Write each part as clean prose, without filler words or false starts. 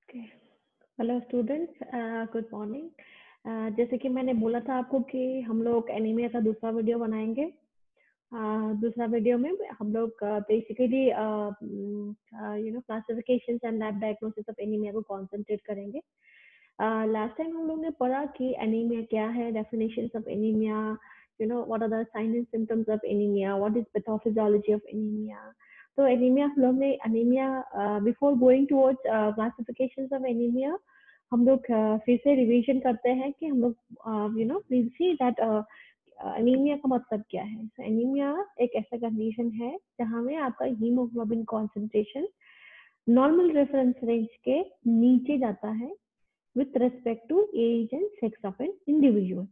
Okay. Hello students, good morning. जैसे कि मैंने बोला था आपको कि हम लोग एनीमिया का दूसरा वीडियो बनाएंगे। दूसरा वीडियो में हम लोग basically classifications and lab diagnosis of anaemia को कंसंट्रेट करेंगे। लास्ट टाइम हम लोग ने पढ़ा कि एनीमिया क्या है, definitions of anaemia, what are the sign and symptoms of anaemia, what is pathophysiology of anaemia. तो एनीमिया हम लोग ने anaemia before going towards classifications of anaemia हम लोग फिर से रिवीजन करते हैं कि हम लोग विल सी दैट एनीमिया का मतलब क्या है। एनीमिया एक ऐसा कंडीशन है जहाँ में आपका haemoglobin concentration normal reference range के नीचे जाता है with respect to age and sex of an individual.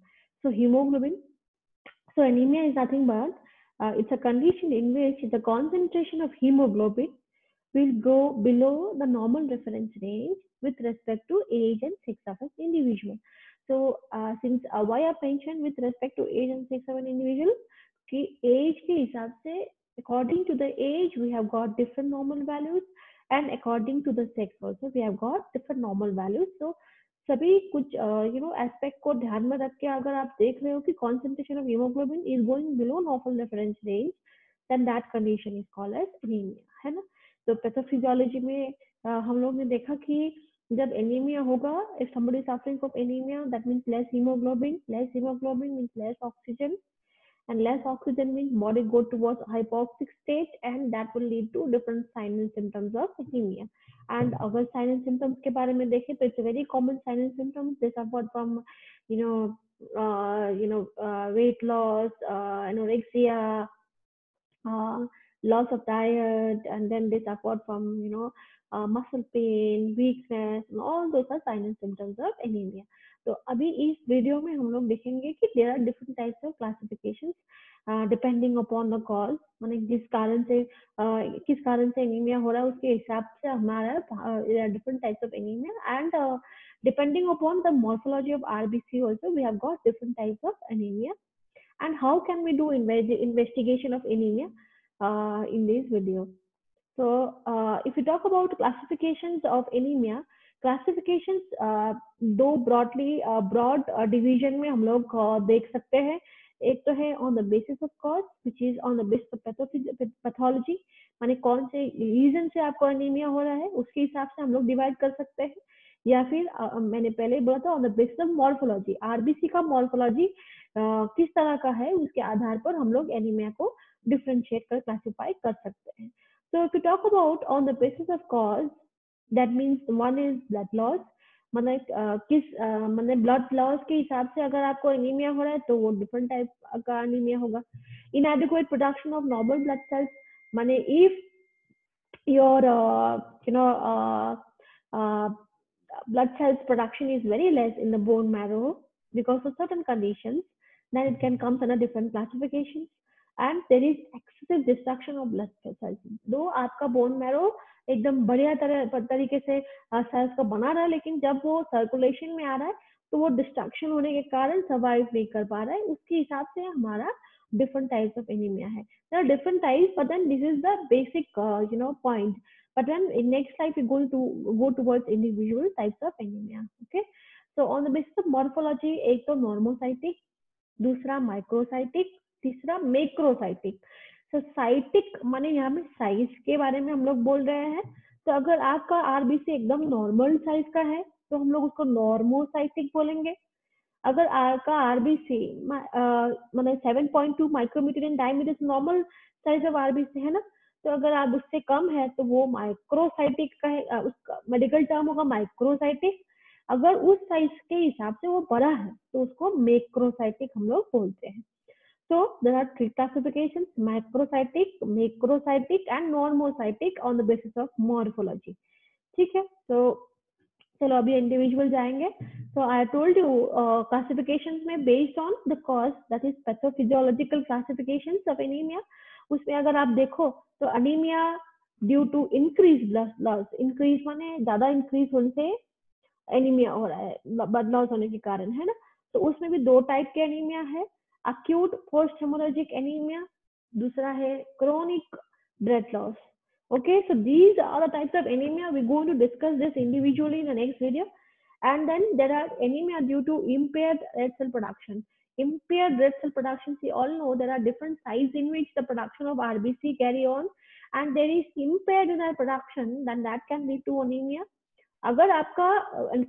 So hemoglobin, so anemia is nothing but it's a condition in which the concentration of hemoglobin will go below the normal reference range with respect to age and sex of an individual. So since why I mentioned with respect to age and sex of an individual, कि age के हिसाब से according to the age we have got different normal values and according to the sex also we have got different normal values. So सभी कुछ aspect को ध्यान में रख के अगर आप देख रहे हो कि concentration of hemoglobin is going below normal reference range, then that condition is called as anemia, है ना। तो पैथोफिजियोलॉजी में हम लोग ने देखा कि जब एनीमिया होगा, if somebody is suffering from anemia, that means less hemoglobin means less oxygen, and less oxygen means body go towards hypoxic state, and that will lead to different signs and symptoms of anemia. And अगर signs and symptoms के बारे में देखें तो it's a very common sign and symptoms. They suffer from weight loss, anorexia, loss of diet, and then they suffer from muscle pain, weakness, and all those are signs and symptoms of anemia. तो अभी इस video में हम लोग देखेंगे कि there are different types of classifications depending upon the cause, माने किस कारण से एनीमिया हो रहा है उसके हिसाब से हमारा different types of anemia, and depending upon the morphology of RBC also we have got different types of anemia. And how can we do investigation of anemia in this video. So if we talk about classifications of anemia, classifications दो broad division में हम लोग देख सकते हैं। एक तो है on the basis of cause, which is on the basis of pathology, माने कौन से रीजन से आपको एनीमिया हो रहा है उसके हिसाब से हम लोग डिवाइड कर सकते हैं, या फिर मैंने पहले बोला था on the basis of morphology, RBC का मॉर्फोलॉजी किस तरह का है उसके आधार पर हम लोग एनीमिया को डिफरेंशिएट कर क्लासिफाई कर सकते हैं। So if you talk about on the basis of cause, that means one is blood loss, माने माने ब्लड लॉस के हिसाब से अगर आपको एनीमिया हो रहा है तो वो डिफरेंट टाइप का एनीमिया होगा। inadequate production of normal blood cells, माने if your blood cells production is very less in the bone marrow because of certain conditions, then it can come under different classifications. And there is excessive destruction of blood cells. दो आपका bone marrow एकदम बढ़िया तरीके से sales को बना रहा है, लेकिन जब वो सर्कुलेशन में आ रहा है तो वो डिस्ट्रक्शन होने के कारण सर्वाइव नहीं कर पा रहा है, उसके हिसाब से हमारा different types of anemia है. There are different types, but then this is the basic point. But then in next slide we're going to go towards individual types of anemia. Okay, so on the basis of morphology, एक तो normocytic, दूसरा microcytic, तीसरा macrocytic. So cytic माने यहाँ में size के बारे में हम लोग बोल रहे हैं। तो अगर आपका आरबीसी एकदम नॉर्मल साइज का है तो हम लोग उसको नॉर्मोसाइटिक बोलेंगे। अगर आपका आरबीसी माने 7.2 micrometre in diameter normal size of RBC है ना, तो अगर आप उससे कम है तो वो माइक्रोसाइटिक का है, उसका मेडिकल टर्म होगा माइक्रोसाइटिक। अगर उस साइज के हिसाब से वो बड़ा है तो उसको मैक्रोसाइटिक हम लोग बोलते हैं। So there are three classifications: macrocytic, macrocytic and normocytic on the basis of morphology. ठीक है, तो चलो अभी इंडिविजुअल जाएंगे। तो आई टोल्ड यू क्लासिफिकेशंस में based on the cause, that is pathophysiological classifications of anaemia. उसमें अगर आप देखो तो anaemia due to increase blood loss, increase माने ज्यादा इंक्रीज होने से एनीमिया हो रहा है ब्लड लॉस होने के कारण, है ना। तो उसमें भी दो टाइप के एनीमिया है, acute post hemorrhagic anemia, दूसरा है chronic blood loss। Okay, so these are the types of anemia. We're going to discuss this individually in the next video. And then there are anemia due to impaired red cell production. Impaired red cell production, we all know there are different sites in which the production of RBC carry on, and there is impaired in their production, then that can lead to anemia. अगर आपका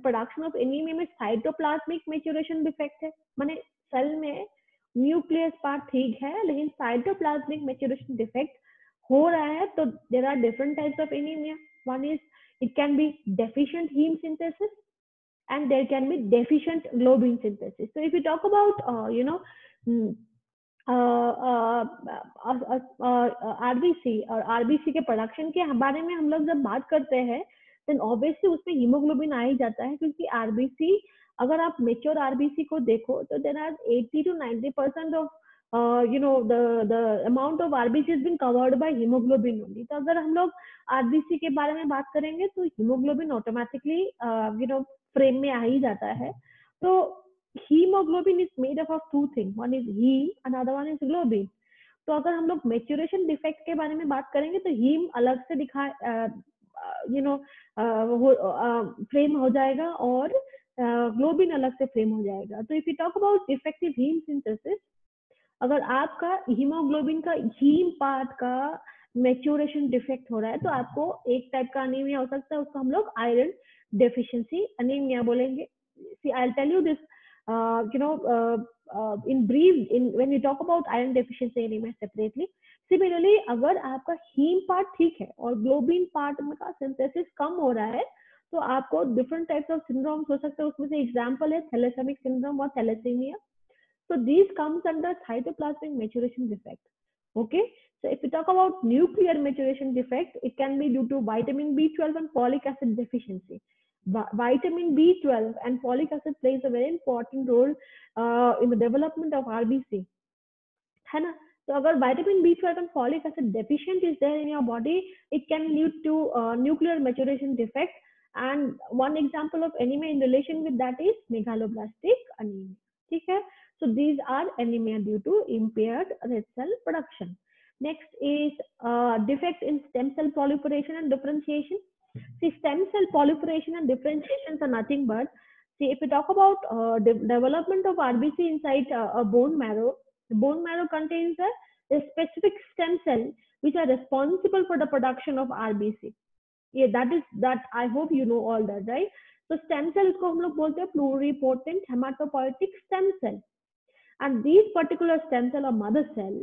production of anaemia में cytoplasmic maturation defect है, माने cell में nucleus part ठीक है लेकिन cytoplasmic maturation defect हो रहा है, तो there are different types of anaemia. One is it can be deficient haem synthesis and there can be deficient globin synthesis. So if you talk about RBC और RBC के production के बारे में हम लोग जब बात करते हैं, देन ऑब्वियसली उसमें हीमोग्लोबिन आ ही जाता है, क्योंकि आरबीसी, अगर आप मेच्योर आरबीसी को देखो तो there are 80 to 90% of the amount of RBC has been covered by hemoglobin only. तो अगर हम लोग आरबीसी के बारे में बात करेंगे तो हीमोग्लोबिन ऑटोमेटिकली फ्रेम में आ ही जाता है. तो hemoglobin is made up of two things. One is heme, another one is globin. तो अगर हम लोग मेच्योरेशन डिफेक्ट के बारे में बात करेंगे तो हीम अलग से दिखा फ्रेम हो जाएगा और ग्लोबिन अलग से फ्रेम हो जाएगा. तो if you talk about effective haem synthesis, अगर आपका हीमोग्लोबिन का हीम पार्ट का मेच्योरेशन डिफेक्ट हो रहा है तो आपको एक टाइप का अनीमिया हो सकता है, उसको हम लोग आयरन डेफिशिएंसी अनीमिया बोलेंगे. See, I'll tell you this, in brief, when we talk about iron deficiency anemia separately. Similarly, अगर आपका हीम पार्ट ठीक है और ग्लोबिन पार्ट में का सिंथेसिस कम हो रहा है तो आपको डिफरेंट टाइप्स ऑफ सिंड्रोम्स हो सकते हैं. उसमें से एग्जांपल है थैलेसेमिक सिंड्रोम और thalassaemia. So these comes under cytoplasmic maturation defect. Okay. So if we talk about nuclear maturation defect, it can be due to vitamin B12 and folic acid deficiency. Vitamin B12 and folic acid plays a very important role in the development of RBC. है ना? So अगर vitamin B12 and folic acid deficient is there in your body, it can lead to nuclear maturation defect. And one example of anemia in relation with that is megaloblastic anemia. ठीक है? So these are anemia due to impaired red cell production. Next is defect in stem cell proliferation and differentiation. See, stem cell proliferation and differentiation are nothing but, see, if we talk about development of RBC inside a bone marrow, the bone marrow contains a specific stem cell which are responsible for the production of RBC. Yeah, that I hope you know all that, right? So stem cell को हम लोग बोलते हैं pluripotent hematopoietic stem cell. And these particular stem cell or mother cell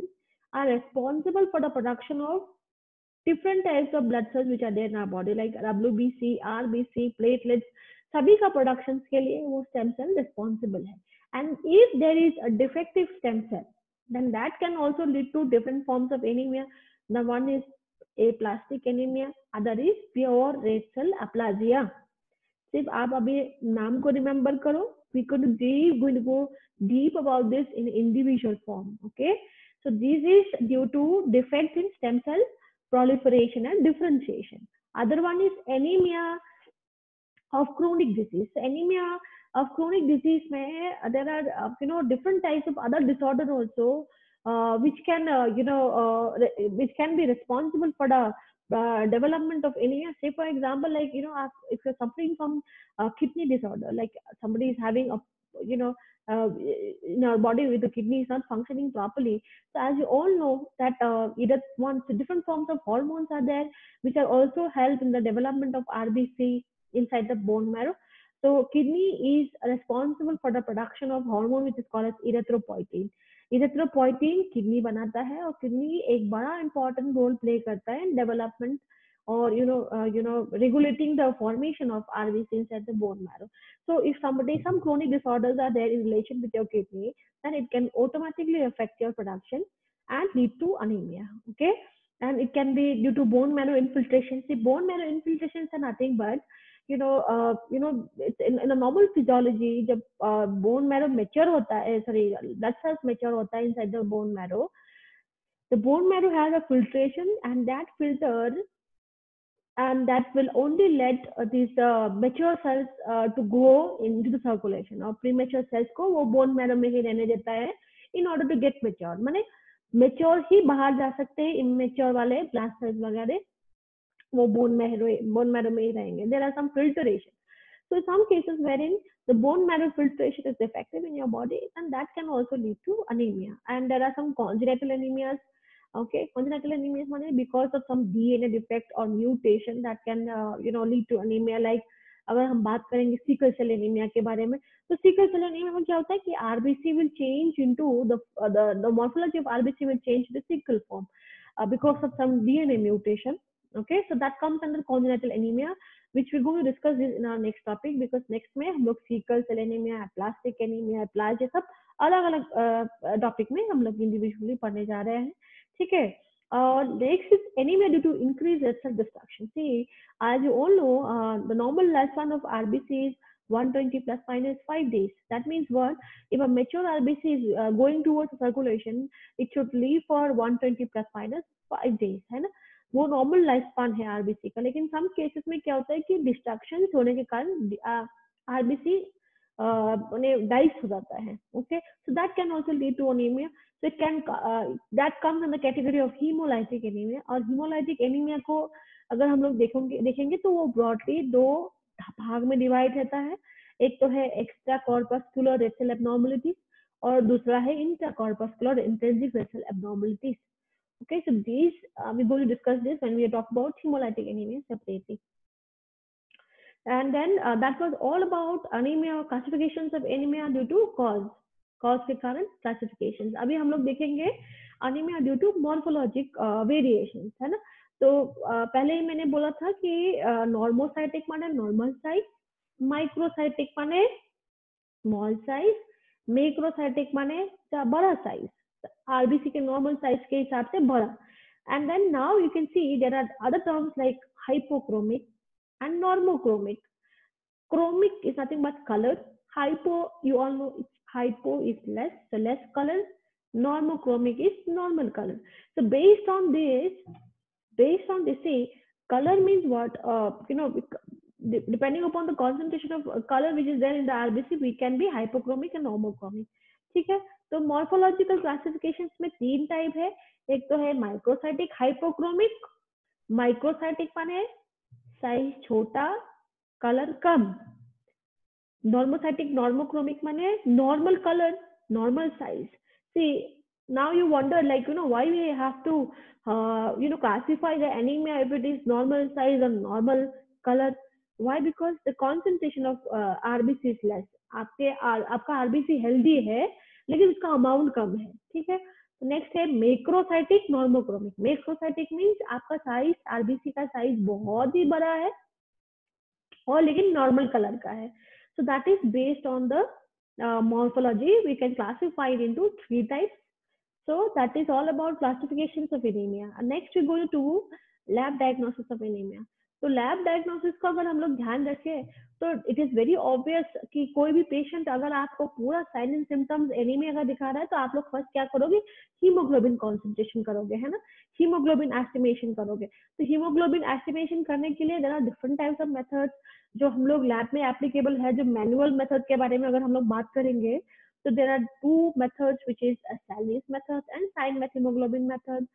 are responsible for the production of different types of blood cells which are there in our body, like WBC, RBC, platelets. सभी का production के लिए वो stem cell responsible है. And if there is a defective stem cell, then that can also lead to different forms of anemia. The one is aplastic anemia, other is pure red cell aplasia. सिर्फ आप अभी नाम को remember करो. We could go deep about this in individual form. Okay, so this is due to defect in stem cell proliferation and differentiation. Other one is anemia of chronic disease. Anemia of chronic disease में there are different types of other disorder also which can which can be responsible for the development of anemia. Say for example, like if you're suffering from kidney disorder, like somebody is having a in our body with the kidney is not functioning properly. So as you all know that either different forms of hormones are there which are also help in the development of RBC inside the bone marrow. So kidney is responsible for the production of hormone which is called as erythropoietin. Erythropoietin kidney बनाता है और kidney एक बड़ा important role play करता है in development or regulating the formation of RBC inside the bone marrow. So if some chronic disorders are there in relation with your kidney, then it can automatically affect your production and lead to anemia. Okay, and it can be due to bone marrow infiltration. See, bone marrow infiltrations are nothing but it's in a normal physiology जब bone marrow mature होता है, blood cells mature होता है inside the bone marrow. The bone marrow has a filtration, and that filter and that will only let these mature cells to go into the circulation. और premature cells को वो bone marrow में ही रहने देता है in order to get mature. माने mature ही बाहर जा सकते हैं immature वाले blast cells वगैरह. वो बोन मैरो में ही रहेंगे. There are some filtration. So some cases wherein the bone marrow filtration is defective in your body, and that can also lead to anemia. And there are some congenital anemias. Okay, congenital anemias mean because of some DNA defect or mutation that can lead to anemia. Like अगर हम बात करेंगे sickle cell anaemia के बारे में, तो sickle cell anaemia में क्या होता है कि RBC will change into the morphology of RBC will change the sickle form because of some DNA mutation. Okay, so that comes under congenital anemia, which we're going to discuss this in our next topic, because next में हम लोग sickle cell anaemia, plastic anaemia, प्लाज, सब अलग अलग topic में हम लोग इंडिविजुअली पढ़ने जा रहे हैं. ठीक है. Next is anemia due to increased red cell destruction. See, as you all know, the normal lifespan of RBC is 120 plus minus 5 days. That means what? If a mature RBC is going towards circulation, it should live for 120 plus minus 5 days, है ना. वो normal life span है RBC का. लेकिन some cases में क्या होता है कि डिस्ट्रक्शन होने के कारण आरबीसी डाइस हो जाता है. Okay, so that can also lead to anaemia. So it can that comes in the category of hemolytic anemia. और hemolytic anemia को अगर हम लोग देखेंगे तो वो broadly दो भाग में डिवाइड रहता है. एक तो है extra corpuscular red cell abnormalities और दूसरा है intra corpuscular intrinsic red cell abnormalities. Okay, so these we're going to discuss this when we talk about hemolytic anemia separately. And then that was all about anemia, classifications of anemia due to cause के कारण classifications. अभी हम लोग देखेंगे anemia due to morphologic variations, है ना. तो पहले ही मैंने बोला था कि नॉर्मोसाइटिक माने नॉर्मल साइज, माइक्रोसाइटिक माने स्मॉल साइज, मैक्रोसाइटिक माने बड़ा साइज, आरबीसी के नॉर्मल साइज के हिसाब से बड़ा. And then now you can see there are other terms like hypochromic and normochromic. Chromic is nothing but color. Hypo, you all know, hypo is less, so less color. Normochromic is normal color. So based on this, say color means what? Depending upon the concentration of color which is there in the RBC, we can be hypochromic and normochromic. ठीक है. तो morphological classifications में तीन type है. एक तो है microcytic hypochromic. Microcytic माने साइज छोटा, कलर कम. नॉर्मोसाइटिक नॉर्मोक्रोमिक माने normal colour, normal size. See, now you wonder, like, why we have to classify the anemia if it is normal size or normal color. Why? Because the concentration of RBC is less. आपका RBC healthy है लेकिन उसका amount कम है. ठीक है. Next है macrocytic normochromic. Macrocytic means आपका size, RBC का साइज बहुत ही बड़ा है और लेकिन नॉर्मल कलर का है. So that is based on the morphology. We can classify it into 3 types. So that is all about classifications of anemia. And next we go to lab diagnosis of anemia. तो lab diagnosis को अगर हम लोग ध्यान रखें तो it is very obvious कि कोई भी पेशेंट अगर आपको पूरा साइन एंड सिम्टम्स एनीमिया का दिखा रहा है तो आप लोग फर्स्ट क्या करोगे? हीमोग्लोबिन कॉन्सेंट्रेशन करोगे, है ना. हीमोग्लोबिन एस्टिमेशन करोगे. तो हीमोग्लोबिन एस्टिमेशन करने के लिए there are different types of methods जो हम लोग लैब में एप्लीकेबल है. जो मैनुअल मेथड के बारे में अगर हम लोग बात करेंगे तो there are 2 methods which is Sahli's method and cyan methaemoglobin method.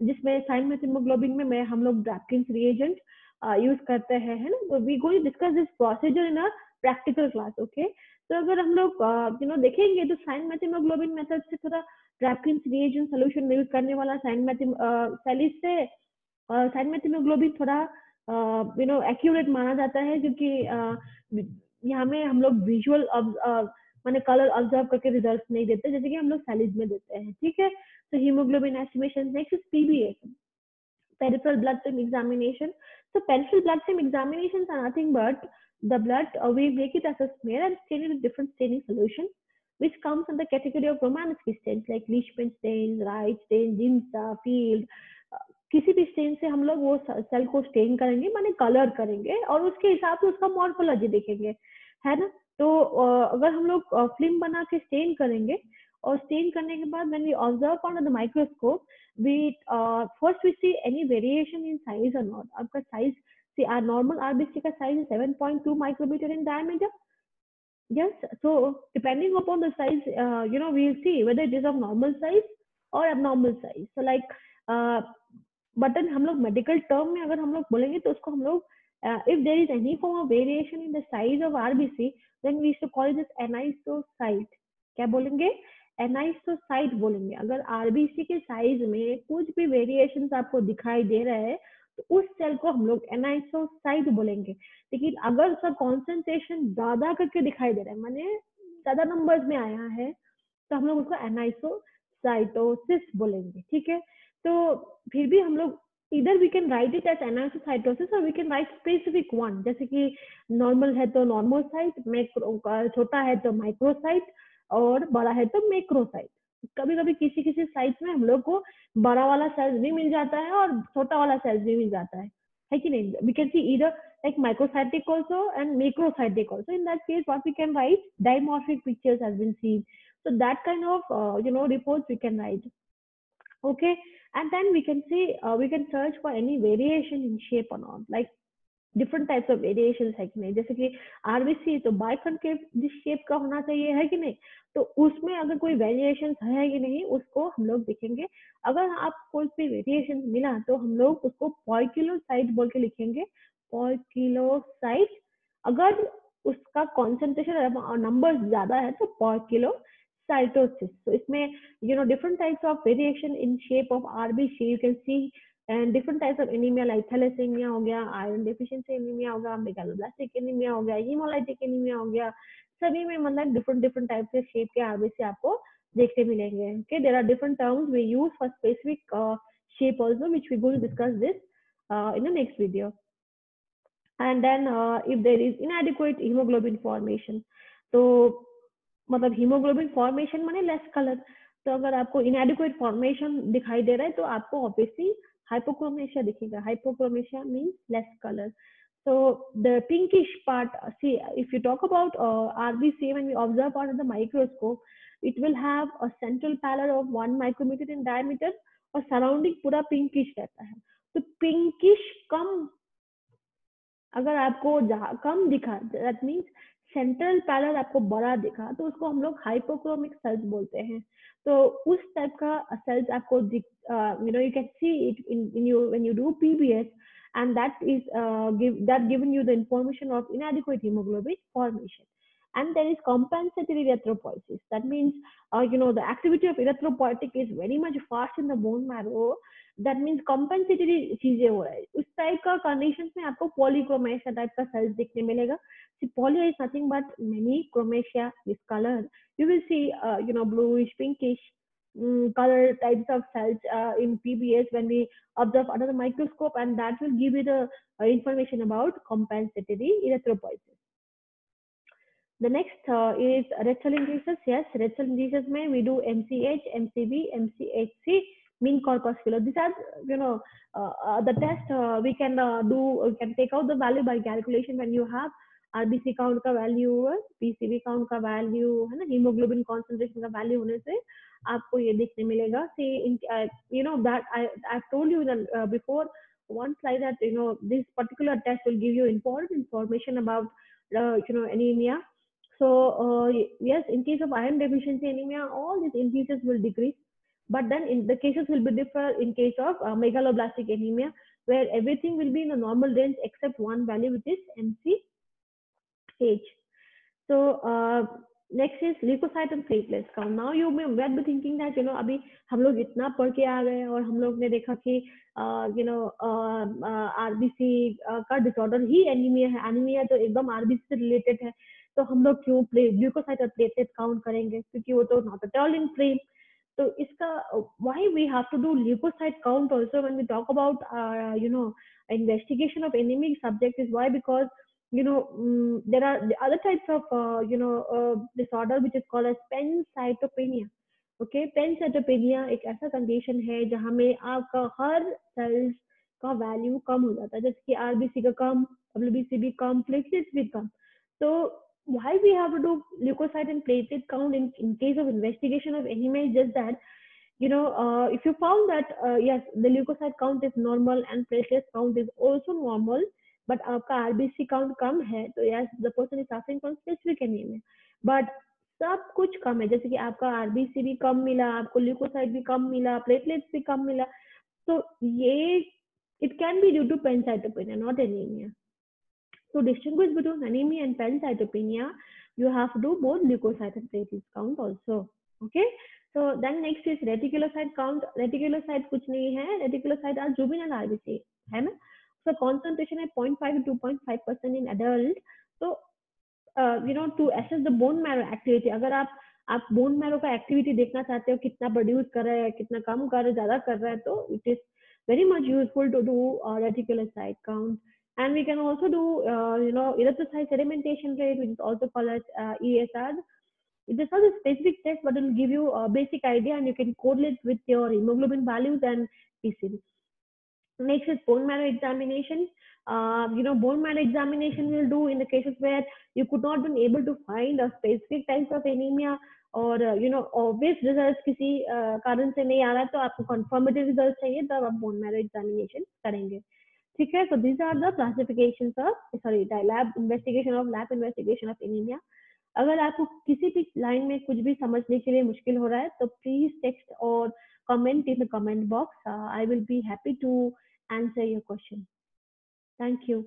जिसमें साइन मेथियोग्लोबिन में हम लोग ड्रैपकिंस रिएजेंट यूज करते हैं, है ना. We going to discuss this procedure in a practical class. Okay, तो अगर हम लोग देखेंगे तो साइन मेथियोग्लोबिन मेथड से थोड़ा ड्रैपकिंस रिएजेंट सॉल्यूशन यूज करने वाला सैलिस से साइन मेथियोग्लोबिन थोड़ा एक्यूरेट माना जाता है क्योंकि यहाँ में हम लोग विजुअल माने कलर ऑब्जर्व करके रिजल्ट नहीं देते जैसे कि हम लोग सैलिस में देते हैं. ठीक है. तो haemoglobin estimation. Next is PBA, peripheral blood film examination. So peripheral blood film examinations are nothing but the blood, we make it as a smear and stain it with different staining solution, which comes in the category of Romanowsky stains like Leishman stains, Wright stains, Ginza, Field. किसी भी stand से हम लोग वो cell को stand करेंगे माने colour करेंगे और उसके हिसाब से उसका मॉर्फोलॉजी देखेंगे, है ना. तो अगर हम लोग फिल्म बना के स्टेन करेंगे और स्टेन करने के बाद when we observe under the microscope, we first we see any variation in size or not. आपका size, see our normal RBC का size is 7.2 micrometer in diameter. Yes, so depending upon the size, we'll see whether it is of normal size or abnormal size. So like but हम लोग medical term में अगर हम लोग बोलेंगे तो उसको हम लोग if there is any form of variation in the size of RBC then we to call this anisocyte. क्या बोलेंगे? एनाइसोसाइट बोलेंगे. अगर आरबीसी के साइज में कुछ भी वेरिएशन आपको दिखाई दे रहा है तो उस सेल को हम लोग एनाइसोसाइट बोलेंगे. लेकिन अगर उसका कॉन्सेंट्रेशन ज्यादा करके दिखाई दे रहा है, माने ज्यादा नंबर्स में आया है, तो हम लोग उसको एनाइसोसाइटोसिस बोलेंगे. ठीक है. तो फिर भी हम लोग इधर we can write it as anisocytosis और we can write specific one. जैसे कि नॉर्मल है तो नॉर्मोसाइट, छोटा है तो माइक्रोसाइट और बड़ा है तो मैक्रोसाइट. कभी कभी किसी किसी साइट में हम लोग को बड़ा वाला सेल्स भी मिल जाता है और छोटा वाला सेल्स भी मिल जाता है कि नहीं? We can see either like microcytic also and macrocytic also. In that case, what we can write, dimorphic pictures has been seen. So that kind of reports we can write. Okay, and then we can see we can search for any variation in shape or not, like different types of variation है कि नहीं. जैसे कि RBC तो biconcave shape का होना चाहिए, है कि नहीं? तो उसमें अगर कोई वेरिएशन है कि नहीं उसको हम लोग देखेंगे. अगर आप कोई भी वेरिएशन मिला तो हम लोग उसको पॉइकिलोसाइट बोल के लिखेंगे. पॉइकिलोसाइट. अगर उसका कॉन्सेंट्रेशन और नंबर ज्यादा है तो पॉइकिलोसाइटोसिस. तो इसमें different types of variation in shape of RBC you can see, and different types of anemia like thalassemia हो गया, iron deficiency anemia हो गया, megaloblastic anemia हो गया, hemolytic anemia हो गया. सभी में मतलब different different types के shape के RBC आपको देखने मिलेंगे. Okay, there are different terms we use for specific shape also, which we going to discuss this in the next video. And then if there is inadequate hemoglobin formation, तो मतलब haemoglobin formation माने less colour. तो अगर आपको इनएडिक्वेट formation दिखाई दे रहा है तो आपको ऑब्वियसली hypochromia दिखेगा. Hypochromia means less color. So the pinkish part, see if you talk about RBC, when we observe under the microscope, it will have a central pallor of 1 micrometer in diameter और surrounding पूरा pinkish रहता है. तो pinkish कम अगर आपको कम दिखा, that means central pallor आपको बड़ा दिखा, तो उसको हम लोग हाइपोक्रोमिक सेल्स बोलते हैं. तो उस टाइप का सेल्स आपको you can see it in you when you do PBS, and that is given you the information of inadequate hemoglobin formation. And there is compensatory erythropoiesis. That means the activity of erythropoietic is very much fast in the bone marrow. That means compensatory चीजें हो रहा है. उस type का condition में आपको पॉलीक्रोमेशिया type का cells दिखने मिलेगा. Poly is nothing but many chromasia with colour. You will see bluish pinkish color types of cells in PBS when we observe under the microscope, and that will give you the information about compensatory erythropoiesis. The next is rectal indices. Yes, rectal indices mein we do MCH, MCB, MCHC, mean corpuscular. These are the test we can do. We can take out the value by calculation when you have RBC count का value, PCV count का value, है ना, hemoglobin concentration का value होने से आपको ये देखने मिलेगा. See, that I've told you before one slide that this particular test will give you important information about anemia. So yes, in case of iron deficiency anemia, all these indices will decrease. But then in the cases will be different in case of megaloblastic anemia, where everything will be in a normal range except one value, which is MCH. So next is leukocyte and platelets count. Now you might be thinking that अभी हम लोग इतना पढ़ के आ गए और हम लोग ने देखा कि आरबीसी का डिसऑर्डर ही एनीमिया है. एनीमिया तो एकदम आरबीसी से रिलेटेड है, तो हम लोग क्यों ग्लूकोसाइट और प्लेटलेट काउंट करेंगे, क्योंकि वो तो not at all in frame. तो इसका why we have to do leukocyte count also when we talk about investigation of anemic subject is why, because there are the other types of disorder which is called as pancytopenia. Okay, pancytopenia एक ऐसा condition है जहाँ में आपका हर sales का value कम हो जाता है, जैसे कि आरबीसी का कम, डब्ल्यूबीसी भी कम, प्लेटलेट्स भी कम. तो why we have to do leukocyte and platelet count in case of investigation of anemia is just that if you found that yes, the leukocyte count is normal and platelet count is also normal, but आपका RBC count कम है, तो yes, the person is suffering from specific anemia. but सब कुछ कम है, जैसे कि आपका RBC भी कम मिला, आपको ल्यूकोसाइट भी कम मिला, प्लेटलेट्स भी कम मिला, तो ये It can be due to pancytopenia, not anemia. To distinguish between anemia and pancytopenia, you have to do both leukocyte and platelet count also. Okay. So then next is reticulocyte count. Reticulocyte कुछ नहीं है. Reticulocyte are juvenile RBC है ना. So concentration है 0.5 to 2.5% in adult. So to assess the bone marrow activity, अगर आप bone marrow का activity देखना चाहते हो कितना प्रोड्यूस कर रहा है, कितना कम कर रहा है, ज्यादा कर रहा है, तो it is very much useful to do reticulocyte count. And we can also do erythrocyte sedimentation rate, which is also called as ESR. It is not a specific test, but it will give you a basic idea, and you can correlate with your hemoglobin values and PCV. Next is bone marrow examination. Bone marrow examination will do in the cases where you could not been able to find a specific type of anemia, और obvious results किसी कारण से नहीं आ रहा है, तो आपको confirmative results चाहिए, तब आप bone marrow examination करेंगे. ठीक है. So these are the classifications of the lab investigation of anemia. अगर आपको किसी भी लाइन में कुछ भी समझने के लिए मुश्किल हो रहा है, तो प्लीज टेक्स्ट और comment in the comment box. I will be happy to answer your question. Thank you.